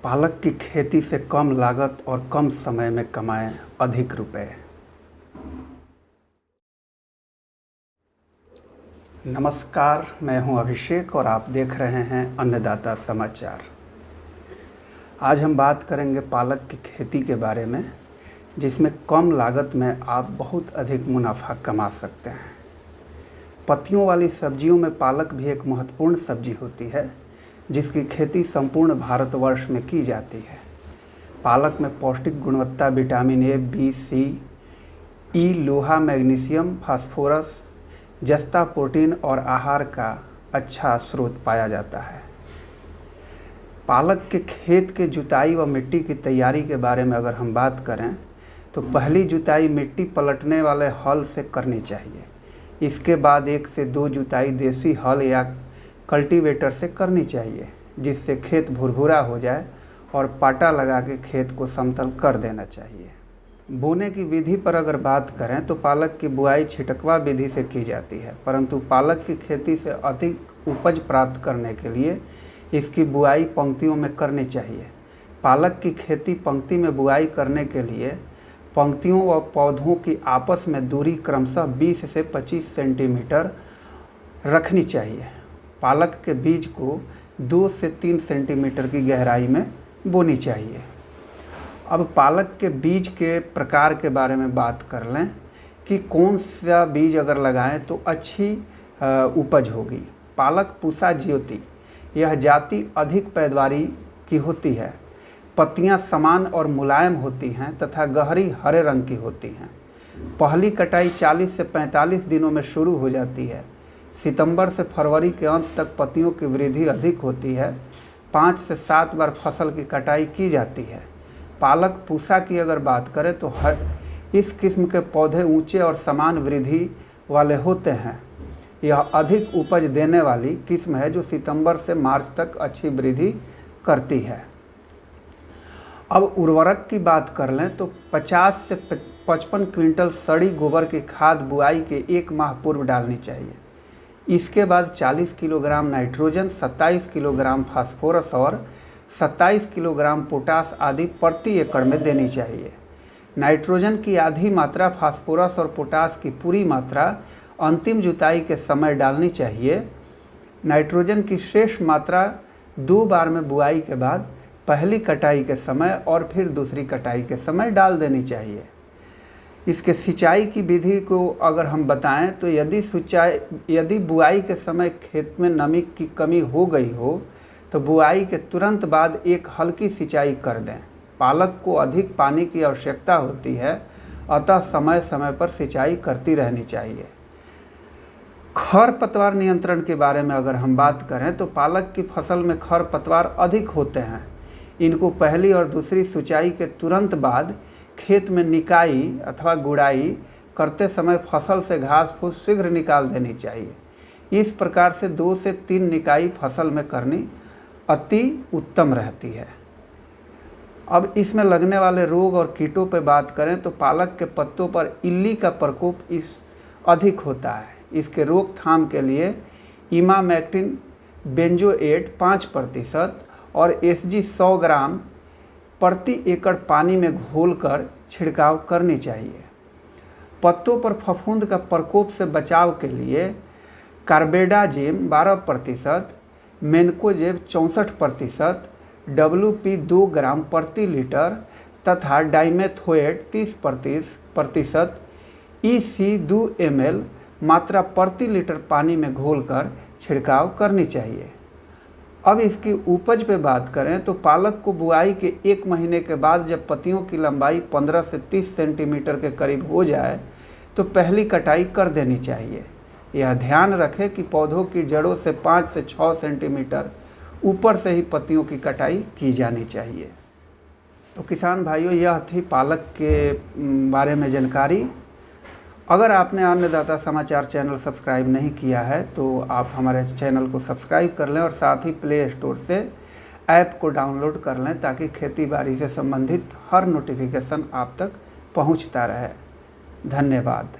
पालक की खेती से कम लागत और कम समय में कमाएं अधिक रुपए। नमस्कार, मैं हूं अभिषेक और आप देख रहे हैं अन्नदाता समाचार। आज हम बात करेंगे पालक की खेती के बारे में, जिसमें कम लागत में आप बहुत अधिक मुनाफा कमा सकते हैं। पत्तियों वाली सब्जियों में पालक भी एक महत्वपूर्ण सब्जी होती है, जिसकी खेती संपूर्ण भारतवर्ष में की जाती है। पालक में पौष्टिक गुणवत्ता विटामिन ए, बी, सी, ई, लोहा, मैग्नीशियम, फास्फोरस, जस्ता, प्रोटीन और आहार का अच्छा स्रोत पाया जाता है। पालक के खेत के जुताई व मिट्टी की तैयारी के बारे में अगर हम बात करें तो पहली जुताई मिट्टी पलटने वाले हल से करनी चाहिए। इसके बाद 1 से 2 जुताई देसी हल या कल्टीवेटर से करनी चाहिए, जिससे खेत भुरभुरा हो जाए और पाटा लगा के खेत को समतल कर देना चाहिए। बोने की विधि पर अगर बात करें तो पालक की बुआई छिटकवा विधि से की जाती है, परंतु पालक की खेती से अधिक उपज प्राप्त करने के लिए इसकी बुआई पंक्तियों में करनी चाहिए। पालक की खेती पंक्ति में बुआई करने के लिए पंक्तियों व पौधों की आपस में दूरी क्रमशः 20 से 25 सेंटीमीटर रखनी चाहिए। पालक के बीज को 2 से 3 सेंटीमीटर की गहराई में बोनी चाहिए। अब पालक के बीज के प्रकार के बारे में बात कर लें कि कौन सा बीज अगर लगाएं तो अच्छी उपज होगी। पालक पूसा ज्योति, यह जाति अधिक पैदावारी की होती है। पत्तियां समान और मुलायम होती हैं तथा गहरी हरे रंग की होती हैं। पहली कटाई 40 से 45 दिनों में शुरू हो जाती है। सितंबर से फरवरी के अंत तक पत्तियों की वृद्धि अधिक होती है। 5 से 7 बार फसल की कटाई की जाती है। पालक पूसा की अगर बात करें तो इस किस्म के पौधे ऊंचे और समान वृद्धि वाले होते हैं। यह अधिक उपज देने वाली किस्म है जो सितंबर से मार्च तक अच्छी वृद्धि करती है। अब उर्वरक की बात कर लें तो 50 से 55 क्विंटल सड़ी गोबर की खाद बुआई के 1 माह पूर्व डालनी चाहिए। इसके बाद 40 किलोग्राम नाइट्रोजन, 27 किलोग्राम फास्फोरस और 27 किलोग्राम पोटास आदि प्रति एकड़ में देनी चाहिए। नाइट्रोजन की आधी मात्रा, फास्फोरस और पोटास की पूरी मात्रा अंतिम जुताई के समय डालनी चाहिए। नाइट्रोजन की शेष मात्रा 2 बार में बुआई के बाद पहली कटाई के समय और फिर दूसरी कटाई के समय डाल देनी चाहिए। इसके सिंचाई की विधि को अगर हम बताएं तो यदि बुआई के समय खेत में नमी की कमी हो गई हो तो बुआई के तुरंत बाद एक हल्की सिंचाई कर दें। पालक को अधिक पानी की आवश्यकता होती है, अतः समय समय पर सिंचाई करती रहनी चाहिए। खरपतवार नियंत्रण के बारे में अगर हम बात करें तो पालक की फसल में खरपतवार अधिक होते हैं। इनको पहली और दूसरी सिंचाई के तुरंत बाद खेत में निकाई अथवा गुड़ाई करते समय फसल से घास फूस शीघ्र निकाल देनी चाहिए। इस प्रकार से 2 से 3 निकाई फसल में करनी अति उत्तम रहती है। अब इसमें लगने वाले रोग और कीटों पर बात करें तो पालक के पत्तों पर इल्ली का प्रकोप अधिक होता है। इसके रोकथाम के लिए इमामेक्टिन बेंजोएट 5% और एसजी 100 ग्राम प्रति एकड़ पानी में घोलकर छिड़काव करनी चाहिए। पत्तों पर फफूंद का प्रकोप से बचाव के लिए कार्बेडाजिम 12%, मेनकोजेब 64%, WP 2 ग्राम प्रति लीटर तथा डाइमेथोएट 30%, EC 2 ml मात्रा प्रति लीटर पानी में घोलकर छिड़काव करनी चाहिए। अब इसकी उपज पे बात करें तो पालक को बुआई के 1 महीने के बाद जब पत्तियों की लंबाई 15 से 30 सेंटीमीटर के करीब हो जाए तो पहली कटाई कर देनी चाहिए। यह ध्यान रखें कि पौधों की जड़ों से 5 से 6 सेंटीमीटर ऊपर से ही पत्तियों की कटाई की जानी चाहिए। तो किसान भाइयों, यह थी पालक के बारे में जानकारी। अगर आपने अन्नदाता समाचार चैनल सब्सक्राइब नहीं किया है तो आप हमारे चैनल को सब्सक्राइब कर लें और साथ ही प्ले स्टोर से ऐप को डाउनलोड कर लें, ताकि खेती बाड़ी से संबंधित हर नोटिफिकेशन आप तक पहुंचता रहे। धन्यवाद।